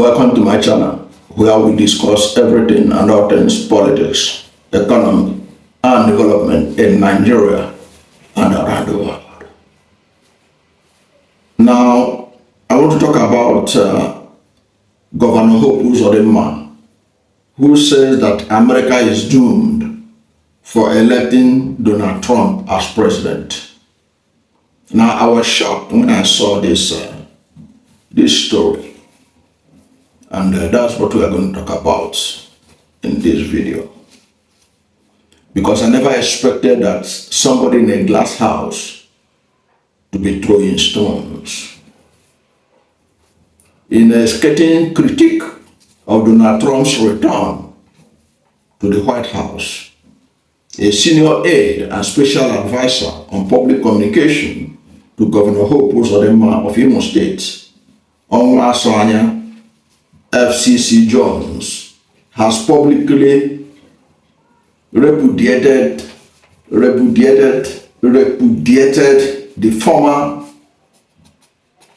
welcome to my channel, where we discuss everything and all things politics, economy, and development in Nigeria and around the world. Now, I want to talk about Governor Hope Uzodimma, who says that America is doomed for electing Donald Trump as president. Now, I was shocked when I saw this story. And that's what we are going to talk about in this video. Because I never expected that somebody in a glass house to be throwing stones. In a scathing critique of Donald Trump's return to the White House, a senior aide and special advisor on public communication to Governor Hope Uzodimma of Imo State, Onwusoanya Jones, has publicly repudiated the former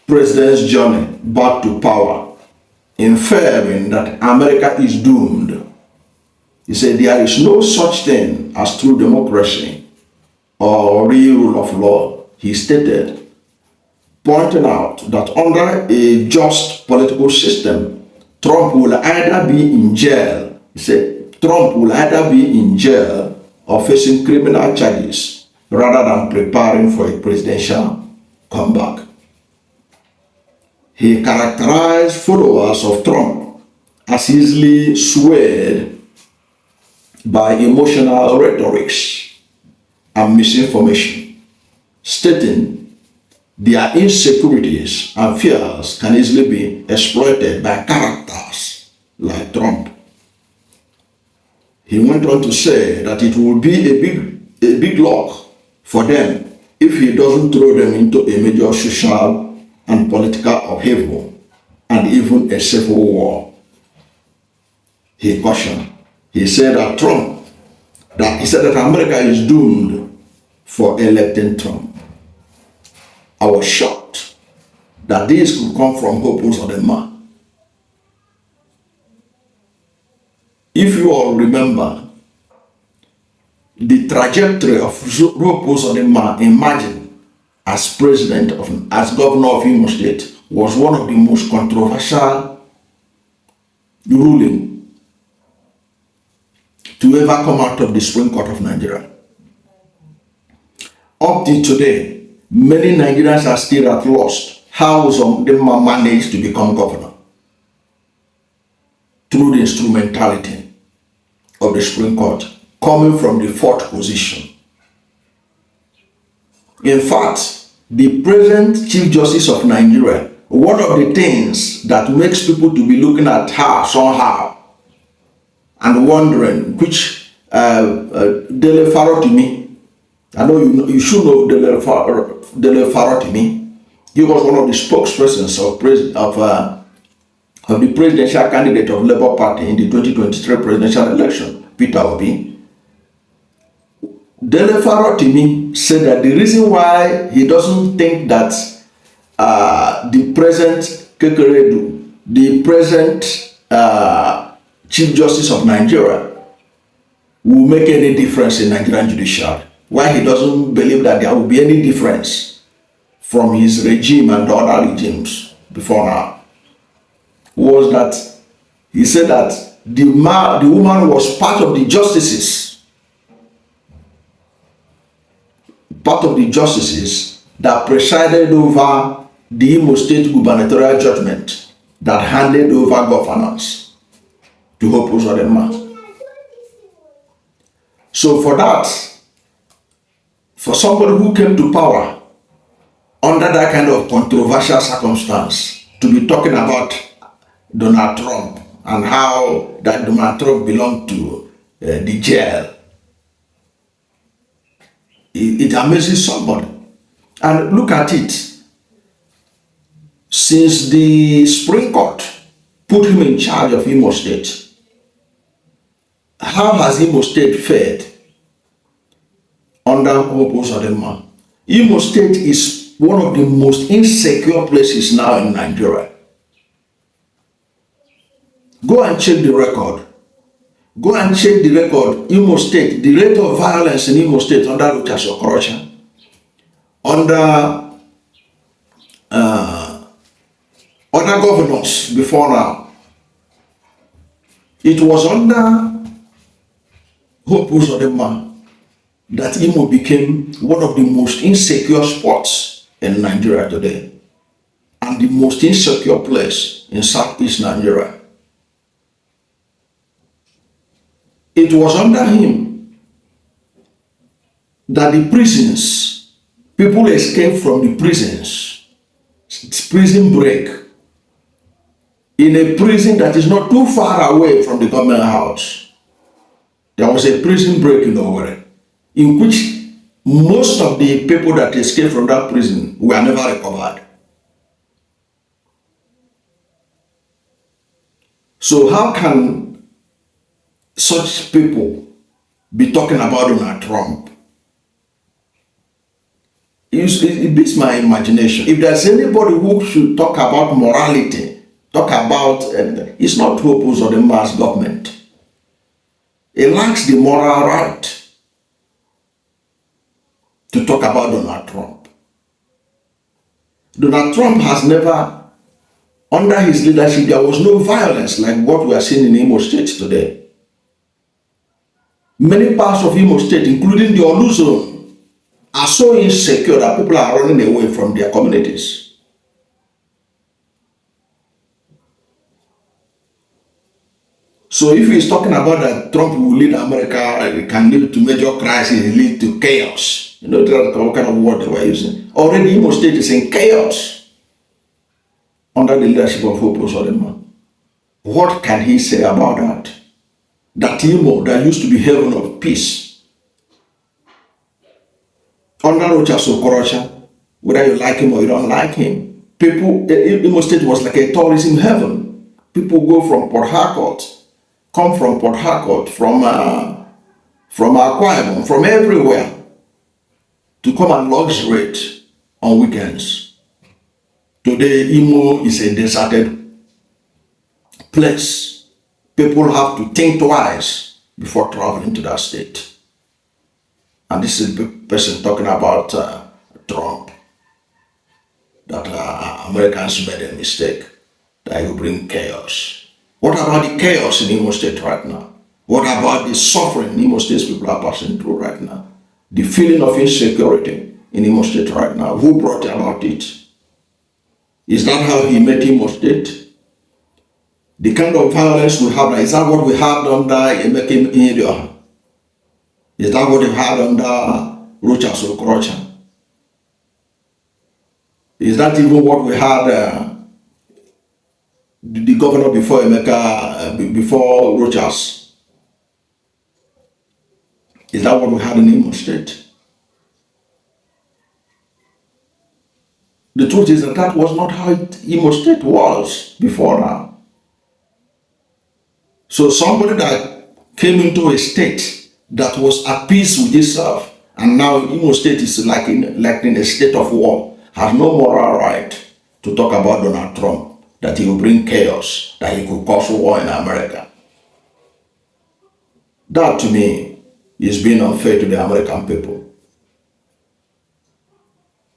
president's journey back to power, inferring that America is doomed. He said there is no such thing as true democracy or real rule of law, he stated, pointing out that under a just political system, Trump will either be in jail. He said Trump will either be in jail or facing criminal charges rather than preparing for a presidential comeback. He characterized followers of Trump as easily swayed by emotional rhetorics and misinformation, stating their insecurities and fears can easily be exploited by characters like Trump. He went on to say that it will be a big lock for them if he doesn't throw them into a major social and political upheaval and even a civil war. He cautioned. He said that America is doomed for electing Trump. I was shocked that this could come from Hope Uzodimma. If you all remember, the trajectory of Hope Uzodimma emerging as as governor of Imo State was one of the most controversial ruling to ever come out of the Supreme Court of Nigeria. Up to today, many Nigerians are still at loss how Uzodimma managed to become governor through the instrumentality of the Supreme Court, coming from the fourth position. In fact, the present Chief Justice of Nigeria, one of the things that makes people to be looking at her somehow and wondering which Dele Farotimi, I know you should know Dele Farotimi. He was one of the spokespersons of the presidential candidate of Labour Party in the 2023 presidential election, Peter Obi. Dele Farotimi said that the reason why he doesn't think that the present Chief Justice of Nigeria will make any difference in Nigerian judiciary, why he doesn't believe that there will be any difference from his regime and other regimes before now, was that he said that the woman was part of the justices that presided over the Imo State gubernatorial judgment that handed over governance to Hope Uzodimma. So for that, for somebody who came to power under that kind of controversial circumstance to be talking about Donald Trump and how that Donald Trump belonged to the jail, it amazes somebody. And look at it. Since the Supreme Court put him in charge of Imo State, how has Imo State fared under Hope Uzodimma? Imo State is one of the most insecure places now in Nigeria. Go and check the record. Go and check the record. Imo State, the rate of violence in Imo State under Rochas Okorocha, under other governors before now. It was under Hope Uzodimma that Imo became one of the most insecure spots in Nigeria today, and the most insecure place in Southeast Nigeria. It was under him that the prisons, people escaped from the prisons, prison break, in a prison that is not too far away from the government house. There was a prison break in Owerri, in which most of the people that escaped from that prison were never recovered. So how can such people be talking about Donald Trump? It beats my imagination. If there's anybody who should talk about morality, talk about, it's not Hope Uzodimma's government. It lacks the moral right to talk about Donald Trump. Donald Trump has never, under his leadership, there was no violence like what we are seeing in Imo State today. Many parts of Imo State, including the Olu zone, are so insecure that people are running away from their communities. So if he's talking about that Trump will lead America, it can lead to major crisis, lead to chaos. You know, that's what kind of word they were using. Already Imo State is in chaos under the leadership of Hope Uzodimma. What can he say about that? That Imo, that used to be heaven of peace, under Rochas Okorocha, whether you like him or you don't like him, people, Imo State was like a tourism heaven. People go from Port Harcourt, come from Port Harcourt, from Akwa Ibom, from everywhere, to come and luxuriate on weekends. Today, Imo is a deserted place. People have to think twice before traveling to that state. And this is the person talking about Trump, that Americans made a mistake, that he will bring chaos. What about the chaos in Imo State right now? What about the suffering Imo State people are passing through right now? The feeling of insecurity in Imo State right now. Who brought about it? Is that how he made Imo State? The kind of violence we have now, is that what we had under Emeka Ihedioha? Is that what we had under Rochas Okorocha? Is that even what we had the governor before Emeka, before Rochas? Is that what we had in Imo State? The truth is that that was not how Imo State was before now. So somebody that came into a state that was at peace with itself, and now Imo State is like in a state of war, has no moral right to talk about Donald Trump, that he will bring chaos, that he could cause war in America. That to me is being unfair to the American people.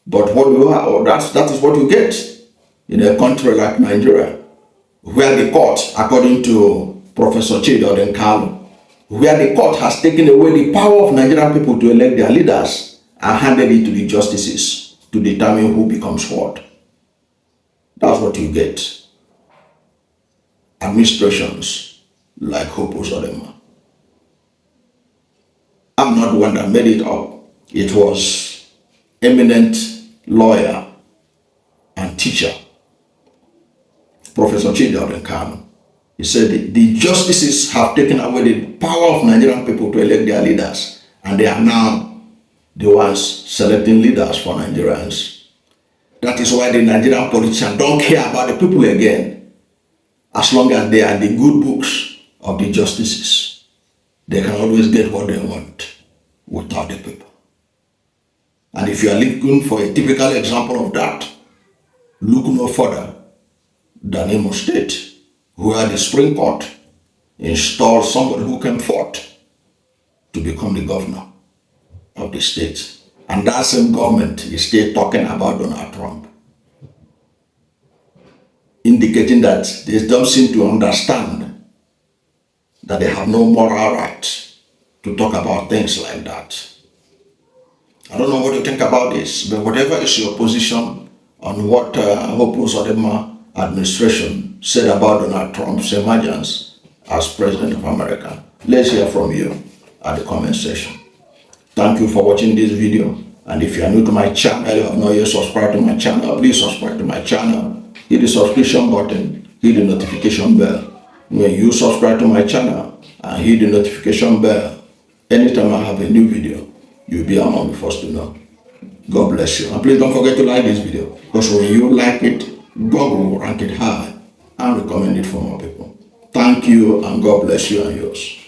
But what you have, that is what you get in a country like Nigeria, where the court, according to Professor Chidod Kalu, where the court has taken away the power of Nigerian people to elect their leaders and handed it to the justices to determine who becomes what. That's what you get. Administrations like Hope Uzodimma. I'm not the one that made it up. It was eminent lawyer and teacher, Professor Chidod Kalu. He said the justices have taken away the power of Nigerian people to elect their leaders, and they are now the ones selecting leaders for Nigerians. That is why the Nigerian politicians don't care about the people again. As long as they are the good books of the justices, they can always get what they want without the people. And if you are looking for a typical example of that, look no further than Imo State, where the Supreme Court installed somebody who came forth to become the governor of the state. And that same government is still talking about Donald Trump, indicating that they don't seem to understand that they have no moral right to talk about things like that. I don't know what you think about this, but whatever is your position on what Hope Uzodimma administration said about Donald Trump's emergence as President of America, let's hear from you at the comment section. Thank you for watching this video. And if you are new to my channel, you have not yet subscribed to my channel, please subscribe to my channel. Hit the subscription button, hit the notification bell. When you subscribe to my channel and hit the notification bell, anytime I have a new video, you'll be among the first to know. God bless you. And please don't forget to like this video, because when you like it, God will rank it high and recommend it for more people. Thank you, and God bless you and yours.